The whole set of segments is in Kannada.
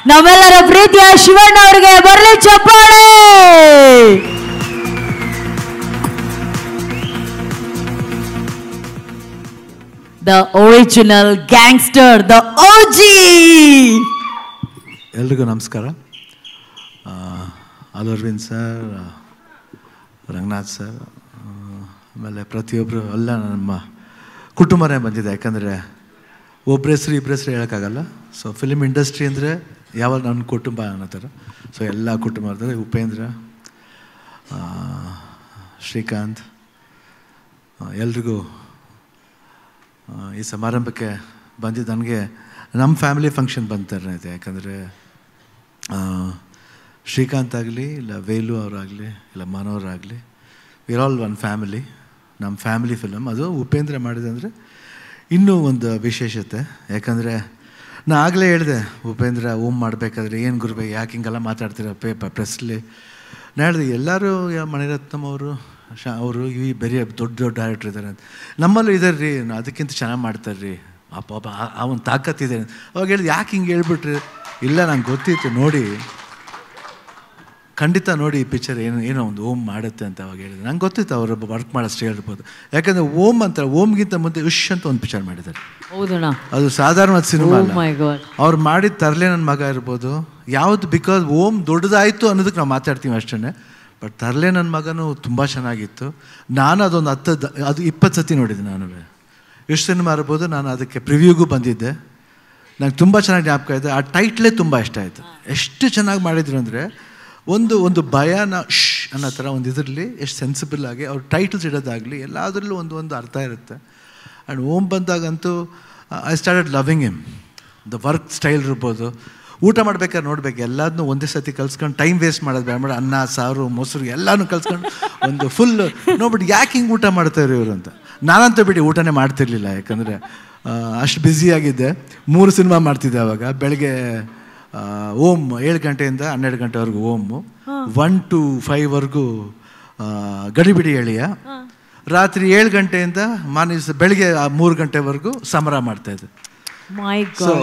ನಮ್ಮೆಲ್ಲರ ಪ್ರೀತಿಯ ಶಿವಣ್ಣ ಅವರಿಗೆ ಬರಲಿ ಚಪ್ಪಾಳೆ. The original gangster, the OG. ಎಲ್ರಿಗೂ ನಮಸ್ಕಾರ. ಅರವಿಂದ್ ಸರ್, ರಂಗನಾಥ್ ಸರ್, ಆಮೇಲೆ ಪ್ರತಿಯೊಬ್ಬರು ಎಲ್ಲ ನಮ್ಮ ಕುಟುಂಬನೇ ಬಂದಿದೆ. ಯಾಕಂದರೆ ಒಬ್ಬರ ಹೆಸರು ಇಬ್ಬರ ಹೆಸರು ಹೇಳೋಕ್ಕಾಗಲ್ಲ. ಸೊ ಫಿಲ್ಮ್ ಇಂಡಸ್ಟ್ರಿ ಅಂದರೆ ಯಾವಾಗ ನನ್ನ ಕುಟುಂಬ ಅನ್ನೋ ಥರ. ಸೊ ಎಲ್ಲ ಕುಟುಂಬ ಇರ್ತಾರೆ. ಉಪೇಂದ್ರ, ಶ್ರೀಕಾಂತ್, ಎಲ್ರಿಗೂ ಈ ಸಮಾರಂಭಕ್ಕೆ ಬಂದಿದ್ದು ನನಗೆ ನಮ್ಮ ಫ್ಯಾಮಿಲಿ ಫಂಕ್ಷನ್ ಬಂತಾರೆ ಇದೆ. ಯಾಕಂದರೆ ಶ್ರೀಕಾಂತ್ ಆಗಲಿ, ಇಲ್ಲ ವೇಲು ಅವರಾಗಲಿ, ಇಲ್ಲ ಮನೋರಾಗಲಿ, ವಿರ್ ಆಲ್ ಒನ್ ಫ್ಯಾಮಿಲಿ. ನಮ್ಮ ಫ್ಯಾಮಿಲಿ ಫಿಲಮ್. ಅದು ಉಪೇಂದ್ರ ಮಾಡಿದೆ ಅಂದರೆ ಇನ್ನೂ ಒಂದು ವಿಶೇಷತೆ. ಯಾಕಂದರೆ ನಾನು ಆಗಲೇ ಹೇಳಿದೆ, ಉಪೇಂದ್ರ ಓಮ್ ಮಾಡಬೇಕಾದ್ರೆ ಏನು ಗುರುಬೇ ಯಾಕೆ ಹಿಂಗೆಲ್ಲ ಮಾತಾಡ್ತೀರ ಪ್ರೆಸ್ಲಿ. ನಾನು ಹೇಳಿದೆ ಎಲ್ಲರೂ ಮಣಿರತ್ನಮ್ ಅವರು ಈ ಬೇರೆ ದೊಡ್ಡ ದೊಡ್ಡ ಡೈರೆಕ್ಟ್ರ್ ಇದ್ದಾರೆ ಅಂತ. ನಮ್ಮಲ್ಲೂ ಇದ್ದಾರೆ ರೀ, ಅದಕ್ಕಿಂತ ಚೆನ್ನಾಗಿ ಮಾಡ್ತಾರೆ ರೀ, ಪಾಪ ಆ ಒಂದು ತಾಕತ್ತಿದೆ. ಅವಾಗ ಹೇಳಿದೆ ಯಾಕೆ ಹಿಂಗೆ ಹೇಳ್ಬಿಟ್ರಿ. ಇಲ್ಲ ನಂಗೆ ಗೊತ್ತಿತ್ತು, ನೋಡಿ ಖಂಡಿತ ನೋಡಿ ಈ ಪಿಕ್ಚರ್ ಏನೋ ಒಂದು ಓಮ್ ಮಾಡುತ್ತೆ ಅಂತ ಅವಾಗ ಹೇಳಿದೆ. ನಂಗೆ ಗೊತ್ತಿತ್ತು ಅವರು ವರ್ಕ್ ಮಾಡೋಷ್ಟು ಹೇಳ್ಬೋದು. ಯಾಕಂದರೆ ಓಮ್ ಅಂತಾರೆ, ಓಮ್ಗಿಂತ ಮುಂದೆ ಉಶ್ ಅಂತ ಒಂದು ಪಿಕ್ಚರ್ ಮಾಡಿದ್ದಾರೆ. ಅದು ಸಾಧಾರಣವಾದ ಸಿನಿಮಾ ಅಲ್ಲ. ಅವ್ರು ಮಾಡಿದ ತರಲೆ ನನ್ನ ಮಗ ಇರ್ಬೋದು ಯಾವುದು, ಬಿಕಾಸ್ ಓಮ್ ದೊಡ್ಡದಾಯಿತು ಅನ್ನೋದಕ್ಕೆ ನಾವು ಮಾತಾಡ್ತೀವಿ ಅಷ್ಟೇ. ಬಟ್ ತರಲೆ ನನ್ನ ಮಗನೂ ತುಂಬ ಚೆನ್ನಾಗಿತ್ತು. ನಾನು ಅದೊಂದು 20 ಸತಿ ನೋಡಿದ್ದೆ. ನಾನು ಎಷ್ಟು ಸಿನಿಮಾ ಇರ್ಬೋದು. ನಾನು ಅದಕ್ಕೆ ಪ್ರಿವ್ಯೂಗೂ ಬಂದಿದ್ದೆ. ನಂಗೆ ತುಂಬ ಚೆನ್ನಾಗಿ ಜ್ಞಾಪಕ ಇದೆ. ಆ ಟೈಟ್ಲೇ ತುಂಬ ಇಷ್ಟ ಆಯಿತು. ಎಷ್ಟು ಚೆನ್ನಾಗಿ ಮಾಡಿದ್ರು ಅಂದರೆ ಒಂದು ಭಯನ ಅನ್ನೋ ಥರ ಒಂದು ಇದರಲ್ಲಿ ಎಷ್ಟು ಸೆನ್ಸಿಬಲ್ ಆಗಿ ಅವ್ರು ಟೈಟಲ್ಸ್ ಇಡೋದಾಗಲಿ ಎಲ್ಲದರಲ್ಲೂ ಒಂದು ಅರ್ಥ ಇರುತ್ತೆ. ಆ್ಯಂಡ್ ಓಮ್ ಬಂದಾಗಂತೂ I started loving him. The work style ಇರ್ಬೋದು, ಊಟ ಮಾಡ್ಬೇಕಾದ್ರೆ ನೋಡ್ಬೇಕು ಎಲ್ಲದನ್ನೂ ಒಂದೇ ಸತಿ ಕಲ್ಸ್ಕೊಂಡು ಟೈಮ್ ವೇಸ್ಟ್ ಮಾಡೋದು ಬೇಡ. ಮಾಡಿ ಅನ್ನ ಸಾರು ಮೊಸರು ಎಲ್ಲನೂ ಕಲ್ಸ್ಕೊಂಡು ಒಂದು ಫುಲ್ ನೋಡ್ಬಿಟ್ಟು ಯಾಕೆ ಹಿಂಗೆ ಊಟ ಮಾಡ್ತಾರೆ ಇವರು ಅಂತ. ನಾನಂತೂ ಬಿಡಿ ಊಟನೇ ಮಾಡ್ತಿರ್ಲಿಲ್ಲ. ಯಾಕಂದರೆ ಅಷ್ಟು ಬ್ಯುಸಿಯಾಗಿದ್ದೆ. 3 ಸಿನಿಮಾ ಮಾಡ್ತಿದ್ದೆ ಆವಾಗ. ಬೆಳಗ್ಗೆ ಓಮ್ 7 ಗಂಟೆಯಿಂದ 12 ಗಂಟೆವರೆಗೂ ಓಮು, 1 to 5ವರೆಗೂ ಗಡಿಬಿಡಿ ಎಳೆಯ, ರಾತ್ರಿ 7 ಗಂಟೆಯಿಂದ ಬೆಳಿಗ್ಗೆ 3 ಗಂಟೆವರೆಗೂ ಸಮರ ಮಾಡ್ತಾಯಿದ್ದೆ. ಸೊ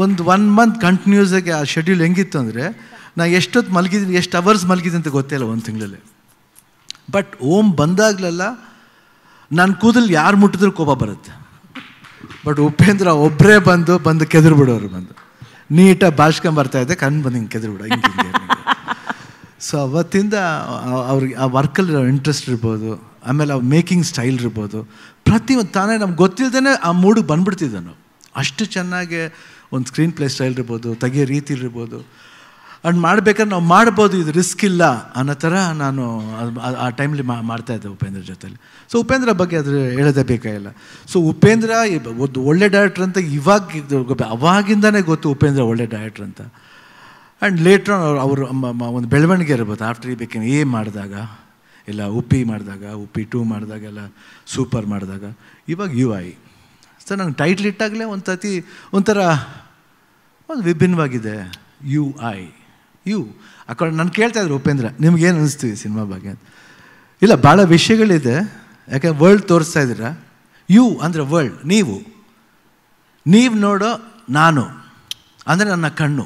ಒಂದು 1 ಮಂತ್ ಕಂಟಿನ್ಯೂಸ್ ಆಗಿ ಆ ಶೆಡ್ಯೂಲ್ ಹೆಂಗಿತ್ತು ಅಂದರೆ ನಾನು ಎಷ್ಟೊತ್ತು ಮಲಗಿದ್ದೀನಿ, ಎಷ್ಟು ಅವರ್ಸ್ ಮಲಗಿದ್ದೀನಿ ಅಂತ ಗೊತ್ತಿಲ್ಲ ಒಂದು ತಿಂಗಳಲ್ಲಿ. ಬಟ್ ಓಮ್ ಬಂದಾಗಲೆಲ್ಲ ನನ್ನ ಕೂದಲು ಯಾರು ಮುಟ್ಟಿದ್ರೂ ಕೋಪ ಬರುತ್ತೆ. ಬಟ್ ಉಪೇಂದ್ರ ಒಬ್ಬರೇ ಬಂದು ಕೆದ್ರು ಬಿಡೋರು. ನೀಟಾಗಿ ಭಾಷ್ಕೊಂಬರ್ತಾಯಿದ್ದೆ, ಕಣ್ಣು ಬಂದು ಹಿಂಗೆ ಕೆದ್ರು ಬಿಡೋ ಹಿಂಗೆ. ಸೊ ಅವತ್ತಿಂದ ಅವ್ರಿಗೆ ಆ ವರ್ಕಲ್ಲಿ ಇಂಟ್ರೆಸ್ಟ್ ಇರ್ಬೋದು, ಆಮೇಲೆ ಅವ್ರ ಮೇಕಿಂಗ್ ಸ್ಟೈಲ್ ಇರ್ಬೋದು, ಪ್ರತಿಯೊಂದು ತಾನೇ ನಮ್ಗೆ ಗೊತ್ತಿಲ್ಲದೇ ಆ ಮೂಡಿಗೆ ಬಂದುಬಿಡ್ತಿದ್ದೆ ನಾವು. ಅಷ್ಟು ಚೆನ್ನಾಗಿ ಒಂದು ಸ್ಕ್ರೀನ್ ಪ್ಲೇ ಸ್ಟೈಲ್ ಇರ್ಬೋದು, ತೆಗಿಯೋ ರೀತಿ ಇರ್ಬೋದು. ಅಂಡ್ ಮಾಡ್ಬೇಕಾದ್ರೆ ನಾವು ಮಾಡ್ಬೋದು, ಇದು ರಿಸ್ಕ್ ಇಲ್ಲ ಅನ್ನೋ ಥರ ನಾನು ಆ ಟೈಮ್ಲಿ ಮಾಡ್ತಾಯಿದ್ದೆ ಉಪೇಂದ್ರ ಜೊತೆಲಿ. ಸೊ ಉಪೇಂದ್ರ ಬಗ್ಗೆ ಅದು ಹೇಳೋದೇ ಬೇಕಾಗಿಲ್ಲ. ಸೊ ಉಪೇಂದ್ರ ಒಂದು ಒಳ್ಳೆ ಡೈರೆಕ್ಟ್ರ್ ಅಂತ ಅವಾಗಿಂದನೇ ಗೊತ್ತು ಉಪೇಂದ್ರ ಒಳ್ಳೆ ಡೈರೆಕ್ಟ್ರ್ ಅಂತ. ಆ್ಯಂಡ್ ಲೇಟ್ರ್ ಅವರು ಒಂದು ಬೆಳವಣಿಗೆ ಇರ್ಬೋದು. ಆಫ್ಟರ್ ಈ ಬೇಕೇನು ಮಾಡಿದಾಗ, ಇಲ್ಲ ಉಪ್ಪಿ ಮಾಡಿದಾಗ, ಉಪ್ಪಿ 2 ಮಾಡಿದಾಗ, ಎಲ್ಲ ಸೂಪರ್ ಮಾಡಿದಾಗ, ಇವಾಗ UI. ಸೊ ನಂಗೆ ಟೈಟ್ಲ್ ಇಟ್ಟಾಗಲೇ ಒಂಥರ ಒಂದು ವಿಭಿನ್ನವಾಗಿದೆ. UI ಅಕೊಂಡು ನಾನು ಕೇಳ್ತಾಯಿದ್ರು ಉಪೇಂದ್ರ ನಿಮ್ಗೇನು ಅನ್ನಿಸ್ತೀವಿ ಸಿನಿಮಾ ಬಗ್ಗೆ ಅಂತ. ಇಲ್ಲ ಭಾಳ ವಿಷಯಗಳಿದೆ. ಯಾಕೆ ವರ್ಲ್ಡ್ ತೋರಿಸ್ತಾ ಇದ್ದೀರಾ. ಯು ಅಂದರೆ ವರ್ಲ್ಡ್, ನೀವು ನೋಡೋ ನಾನು ಅಂದರೆ ನನ್ನ ಕಣ್ಣು.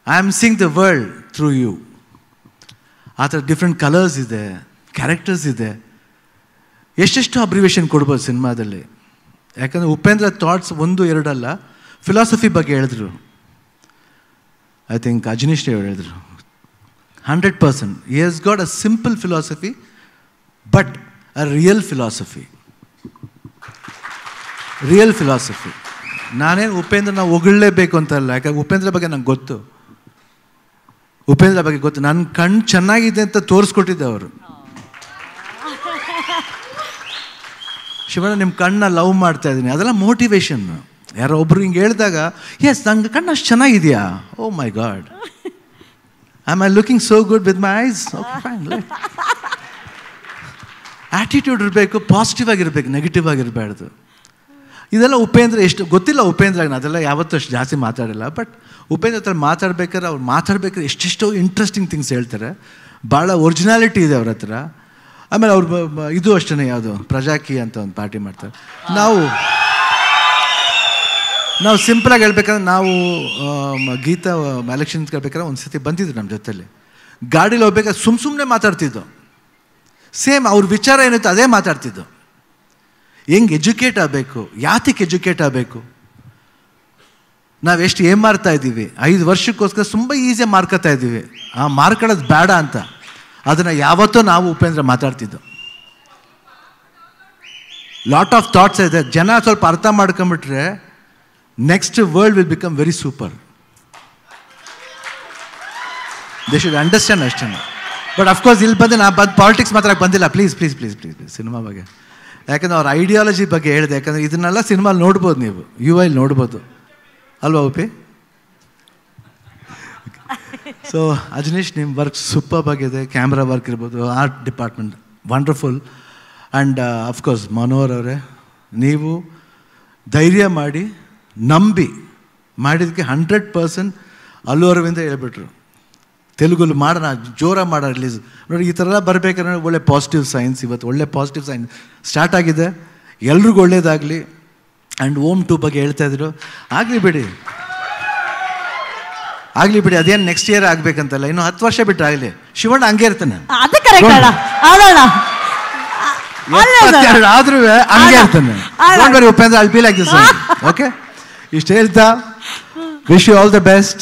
I am seeing the world through you. ಆ ಥರ ಡಿಫ್ರೆಂಟ್ ಕಲರ್ಸ್ ಇದೆ, ಕ್ಯಾರೆಕ್ಟರ್ಸ್ ಇದೆ. ಎಷ್ಟೆಷ್ಟು ಅಬ್ರಿವೇಷನ್ ಕೊಡ್ಬೋದು ಸಿನಿಮಾದಲ್ಲಿ. ಯಾಕಂದರೆ ಉಪೇಂದ್ರ ಥಾಟ್ಸ್ 1-2 ಅಲ್ಲ, ಫಿಲಾಸಫಿ ಬಗ್ಗೆ ಹೇಳಿದ್ರು. ಐ ಥಿಂಕ್ ಅಜನೀಶ್ ಅವರು ಹೇಳಿದ್ರು 100%. He has got a simple philosophy but a real philosophy. ನಾನೇನು ಉಪೇಂದ್ರ ನಾವು ಹೊಗಳಲೇಬೇಕು ಅಂತಲ್ಲ. ಯಾಕಂದ್ರೆ ಉಪೇಂದ್ರ ಬಗ್ಗೆ ನಂಗೆ ಗೊತ್ತು. ನನ್ನ ಕಣ್ಣು ಚೆನ್ನಾಗಿದೆ ಅಂತ ತೋರಿಸ್ಕೊಟ್ಟಿದ್ದೆ ಅವರು. ಶಿವಣ್ಣ ನಿಮ್ಮ ಕಣ್ಣನ್ನ ಲವ್ ಮಾಡ್ತಾ ಇದ್ದೀನಿ, ಅದೆಲ್ಲ ಮೋಟಿವೇಶನ್. ಯಾರೋ ಒಬ್ರು ಹಿಂಗೆ ಹೇಳಿದಾಗ ಎಸ್ ನಂಗೆ ಕಣ್ಣು ಅಷ್ಟು ಚೆನ್ನಾಗಿದೆಯಾ, oh my God, am I looking so good with my eyes. Okay fine. Attitude ಇರಬೇಕು, ಪಾಸಿಟಿವ್ ಆಗಿರ್ಬೇಕು, ನೆಗೆಟಿವ್ ಆಗಿರಬಾರ್ದು. ಇದೆಲ್ಲ ಉಪೇಂದ್ರ ಎಷ್ಟು ಗೊತ್ತಿಲ್ಲ. ಉಪೇಂದ್ರ ಅದೆಲ್ಲ ಯಾವತ್ತೂ ಅಷ್ಟು ಜಾಸ್ತಿ ಮಾತಾಡಿಲ್ಲ. ಬಟ್ ಉಪೇಂದ್ರ ಹತ್ರ ಮಾತಾಡ್ಬೇಕಾದ್ರೆ ಎಷ್ಟೆಷ್ಟೋ ಇಂಟ್ರೆಸ್ಟಿಂಗ್ ಥಿಂಗ್ಸ್ ಹೇಳ್ತಾರೆ. ಭಾಳ ಒರಿಜಿನಾಲಿಟಿ ಇದೆ ಅವ್ರ ಹತ್ರ. ಆಮೇಲೆ ಅವ್ರು ಇದು ಅಷ್ಟೇ, ಯಾವುದು ಪ್ರಜಾಕಿ ಅಂತ ಒಂದು ಪಾರ್ಟಿ ಮಾಡ್ತಾರೆ. ನಾವು ನಾವು ಸಿಂಪಲಾಗಿ ಹೇಳ್ಬೇಕಂದ್ರೆ ನಾವು ಗೀತಾ ಎಲೆಕ್ಷನ್ ಕೇಳ್ಬೇಕಾದ್ರೆ ಒಂದು ಸತಿ ಬಂದಿದ್ರು ನಮ್ಮ ಜೊತೆಲಿ. ಗಾಡೀಲಿ ಹೋಗ್ಬೇಕಾದ್ರೆ ಸುಮ್ಮನೆ ಮಾತಾಡ್ತಿದ್ದು. ಸೇಮ್ ಅವ್ರ ವಿಚಾರ ಏನಿತ್ತು ಅದೇ ಮಾತಾಡ್ತಿದ್ದು. ಹೆಂಗೆ ಎಜುಕೇಟ್ ಆಗಬೇಕು, ಯಾತಕ್ಕೆ ಎಜುಕೇಟ್ ಆಗಬೇಕು, ನಾವೆಷ್ಟು ಏನು ಮಾಡ್ತಾ ಇದ್ದೀವಿ, 5 ವರ್ಷಕ್ಕೋಸ್ಕರ ತುಂಬ ಈಸಿಯಾಗಿ ಮಾರ್ಕೋತಾ ಇದ್ದೀವಿ, ಆ ಮಾರ್ಕೊಳ್ಳೋದು ಬೇಡ ಅಂತ. ಅದನ್ನು ಯಾವತ್ತೂ ನಾವು ಉಪೇಂದ್ರ ಮಾತಾಡ್ತಿದ್ದು. ಲಾಟ್ ಆಫ್ ಥಾಟ್ಸ್ ಇದೆ. ಜನ ಸ್ವಲ್ಪ ಅರ್ಥ ಮಾಡ್ಕೊಂಬಿಟ್ರೆ next world will become very super. They should understand ಅಷ್ಟೇ. ಬಟ್ ಅಫ್ಕೋರ್ಸ್ ಇಲ್ಲಿ ಬಂದು ನಾನು ಪಾಲಿಟಿಕ್ಸ್ ಮಾತಾಡಕ್ಕೆ ಬಂದಿಲ್ಲ. Please please please please please cinema ಬಗ್ಗೆ, ಯಾಕಂದ್ರೆ ಅವ್ರ ಐಡಿಯಾಲಜಿ ಬಗ್ಗೆ ಹೇಳಿದೆ. ಯಾಕಂದರೆ ಇದನ್ನೆಲ್ಲ ಸಿನಿಮಾಲಿ ನೋಡ್ಬೋದು, ನೀವು UI ನೋಡ್ಬೋದು ಅಲ್ವಾ ಉಪಿ? ಸೊ ಅಜನೀಶ್, ನಿಮ್ಮ ವರ್ಕ್ ಸೂಪರ್ ಆಗಿದೆ. ಕ್ಯಾಮ್ರಾ ವರ್ಕ್ ಇರ್ಬೋದು, art department wonderful. And of course Manohar ಅವರೇ, ನೀವು ಧೈರ್ಯ ಮಾಡಿ ನಂಬಿ ಮಾಡಿದ್ದಕ್ಕೆ 100% ಅಲ್ಲು ಅರವಿಂದ ಹೇಳ್ಬಿಟ್ರು ತೆಲುಗುಲ್ಲಿ ಮಾಡೋಣ, ಜೋರಾಗಿ ಮಾಡೋಣ ರಿಲೀಸ್. ನೋಡಿ ಈ ಥರ ಎಲ್ಲ ಬರಬೇಕಂದ್ರೆ ಒಳ್ಳೆ ಪಾಸಿಟಿವ್ ಸೈನ್ಸ್. ಇವತ್ತು ಒಳ್ಳೆ ಪಾಸಿಟಿವ್ ಸೈನ್ಸ್ ಸ್ಟಾರ್ಟ್ ಆಗಿದೆ. ಎಲ್ರಿಗೂ ಒಳ್ಳೇದಾಗಲಿ. ಆ್ಯಂಡ್ ಓಮ್ 2 ಬಗ್ಗೆ ಹೇಳ್ತಾಯಿದ್ರು. ಆಗಲಿ ಬಿಡಿ ಅದೇನು ನೆಕ್ಸ್ಟ್ ಇಯರ್ ಆಗಬೇಕಂತಲ್ಲ, ಇನ್ನು 10 ವರ್ಷ ಬಿಟ್ಟರೆ ಆಗಲಿ. ಶಿವಣ್ಣ ಹಂಗೆ ಇರ್ತಾನೆ, ಆದ್ರೂ ಹಂಗೆ ಇರ್ತಾನೆ. Upendra I feel like this. Okay, ಇಷ್ಟು ಹೇಳ್ತಾ wish you all the best.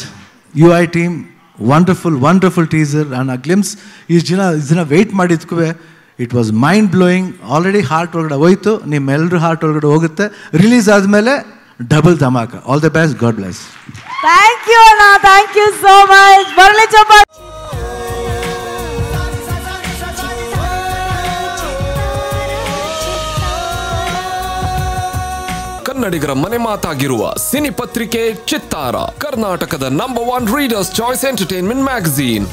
UI team wonderful teaser and a glimpse. ದಿನ ವೆಯ್ಟ್ ಮಾಡಿದ್ಕೂ it was mind blowing. Already heart ಒಳಗಡೆ ಹೋಯ್ತು, ನಿಮ್ಮೆಲ್ಲರೂ ಹಾರ್ಟ್ ಒಳಗಡೆ ಹೋಗುತ್ತೆ. ರಿಲೀಸ್ ಆದಮೇಲೆ ಡಬಲ್ ಧಮಾಕ. All the best, God bless. Thank you ಅಣ್ಣ, ಥ್ಯಾಂಕ್ ಯು ಸೋ ಮಚ್. ಬರಲಿ ಚಪ್ಪಾಳೆ. ಕನ್ನಡಿಗರ ಮನೆ ಮಾತಾಗಿರುವ ಸಿನಿ ಪತ್ರಿಕೆ ಚಿತ್ತಾರ, ಕರ್ನಾಟಕದ number 1 readers choice entertainment magazine.